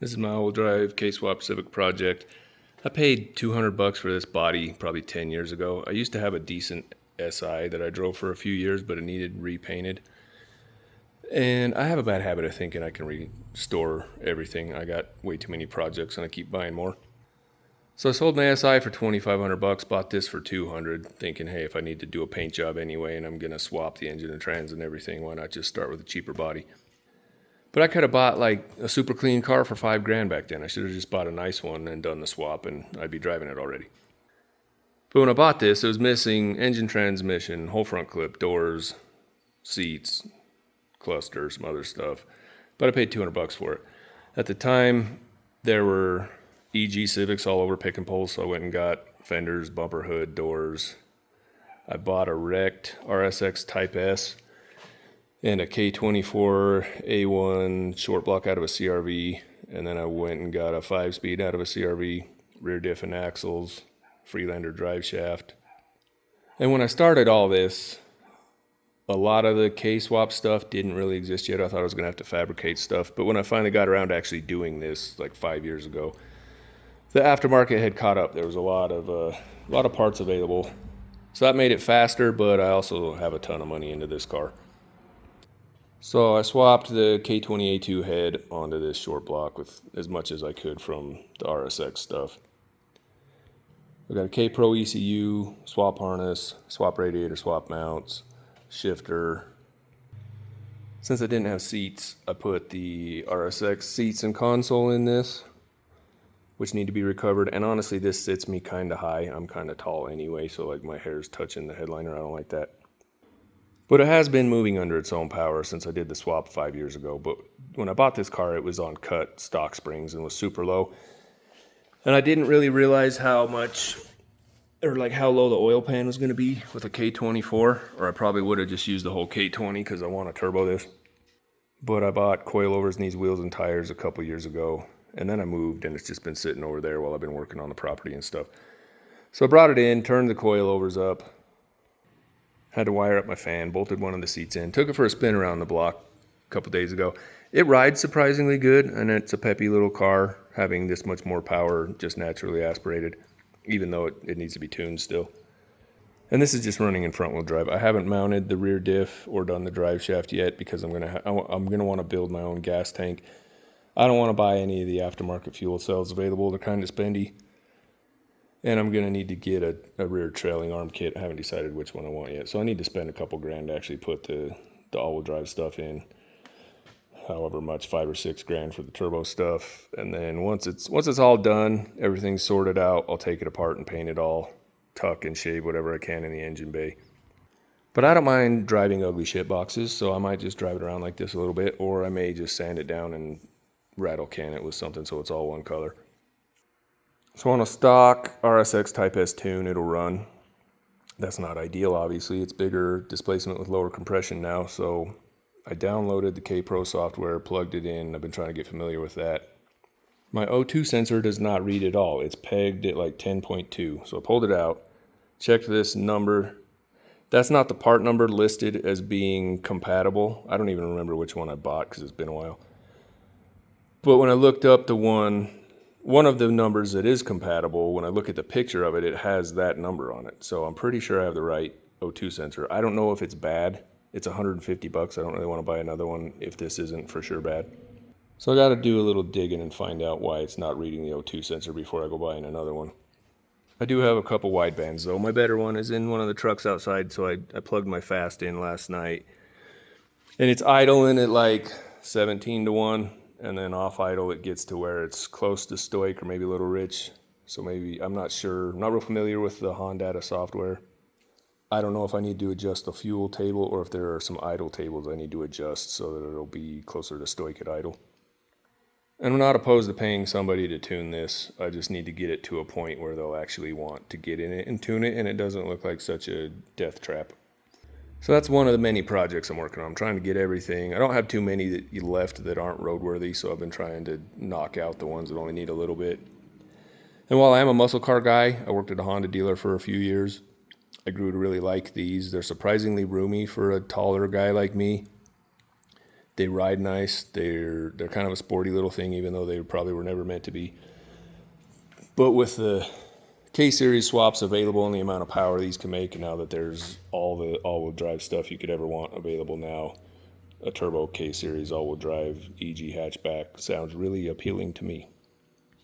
This is my all-wheel drive K-swap Civic project. I paid $200 for this body probably 10 years ago. I used to have a decent SI that I drove for a few years, but it needed repainted. And I have a bad habit of thinking I can restore everything. I got way too many projects and I keep buying more. So I sold my SI for $2,500, bought this for $200, thinking, hey, if I need to do a paint job anyway and I'm gonna swap the engine and trans and everything, why not just start with a cheaper body? But I could have bought like a super clean car for $5,000 back then. I should have just bought a nice one and done the swap and I'd be driving it already. But when I bought this, it was missing engine, transmission, whole front clip, doors, seats, cluster, some other stuff. But I paid $200 for it. At the time, there were EG Civics all over pick and pull, so I went and got fenders, bumper hood, doors. I bought a wrecked RSX Type S and a K24 A1 short block out of a CRV, and then I went and got a 5-speed out of a CRV, rear diff and axles, Freelander drive shaft. And when I started all this, a lot of the K-swap stuff didn't really exist yet. I thought I was going to have to fabricate stuff, but when I finally got around to actually doing this like 5 years ago, the aftermarket had caught up. There was a lot of parts available, so that made it faster, but I also have a ton of money into this car. So I swapped the K20A2 head onto this short block with as much as I could from the RSX stuff. I got a K-Pro ECU, swap harness, swap radiator, swap mounts, shifter. Since I didn't have seats, I put the RSX seats and console in this, which need to be recovered. And honestly, this sits me kind of high. I'm kind of tall anyway, so like my hair's touching the headliner. I don't like that. But it has been moving under its own power since I did the swap 5 years ago. But when I bought this car, it was on cut stock springs and was super low. And I didn't really realize how much, or like how low the oil pan was going to be with a K24. Or I probably would have just used the whole K20 because I want to turbo this. But I bought coilovers in these wheels and tires a couple years ago. And then I moved and it's just been sitting over there while I've been working on the property and stuff. So I brought it in, turned the coilovers up. Had to wire up my fan, bolted one of the seats in, took it for a spin around the block a couple days ago. It rides surprisingly good, and it's a peppy little car, having this much more power, just naturally aspirated, even though it needs to be tuned still. And this is just running in front-wheel drive. I haven't mounted the rear diff or done the drive shaft yet because I'm gonna want to build my own gas tank. I don't want to buy any of the aftermarket fuel cells available. They're kind of spendy. And I'm going to need to get a rear trailing arm kit. I haven't decided which one I want yet. So I need to spend a couple grand to actually put the all-wheel drive stuff in. However much, 5 or 6 grand for the turbo stuff. And then once it's all done, everything's sorted out, I'll take it apart and paint it all, tuck and shave whatever I can in the engine bay. But I don't mind driving ugly shit boxes, so I might just drive it around like this a little bit, or I may just sand it down and rattle can it with something so it's all one color. So on a stock RSX Type S tune, it'll run. That's not ideal, obviously. It's bigger displacement with lower compression now. So I downloaded the K-Pro software, plugged it in. I've been trying to get familiar with that. My O2 sensor does not read at all. It's pegged at like 10.2. So I pulled it out, checked this number. That's not the part number listed as being compatible. I don't even remember which one I bought because it's been a while. But when I looked up the one of the numbers that is compatible, when I look at the picture of it, it has that number on it. So I'm pretty sure I have the right O2 sensor. I don't know if it's bad. It's $150. I don't really want to buy another one if this isn't for sure bad. So I got to do a little digging and find out why it's not reading the O2 sensor before I go buying another one. I do have a couple wide bands though. My better one is in one of the trucks outside, so I plugged my fast in last night. And it's idling at like 17-1. And then off idle, it gets to where it's close to stoic or maybe a little rich. So maybe, I'm not sure, I'm not real familiar with the Honda software. I don't know if I need to adjust the fuel table or if there are some idle tables I need to adjust so that it'll be closer to stoic at idle. And I'm not opposed to paying somebody to tune this. I just need to get it to a point where they'll actually want to get in it and tune it and it doesn't look like such a death trap. So that's one of the many projects I'm working on. I'm trying to get everything. I don't have too many that left that aren't roadworthy, so I've been trying to knock out the ones that only need a little bit. And while I am a muscle car guy, I worked at a Honda dealer for a few years. I grew to really like these. They're surprisingly roomy for a taller guy like me. They ride nice. They're kind of a sporty little thing, even though they probably were never meant to be. But with the K series swaps available and the amount of power these can make, now that there's all the all-wheel drive stuff you could ever want available now, a turbo K series all-wheel drive EG hatchback sounds really appealing to me.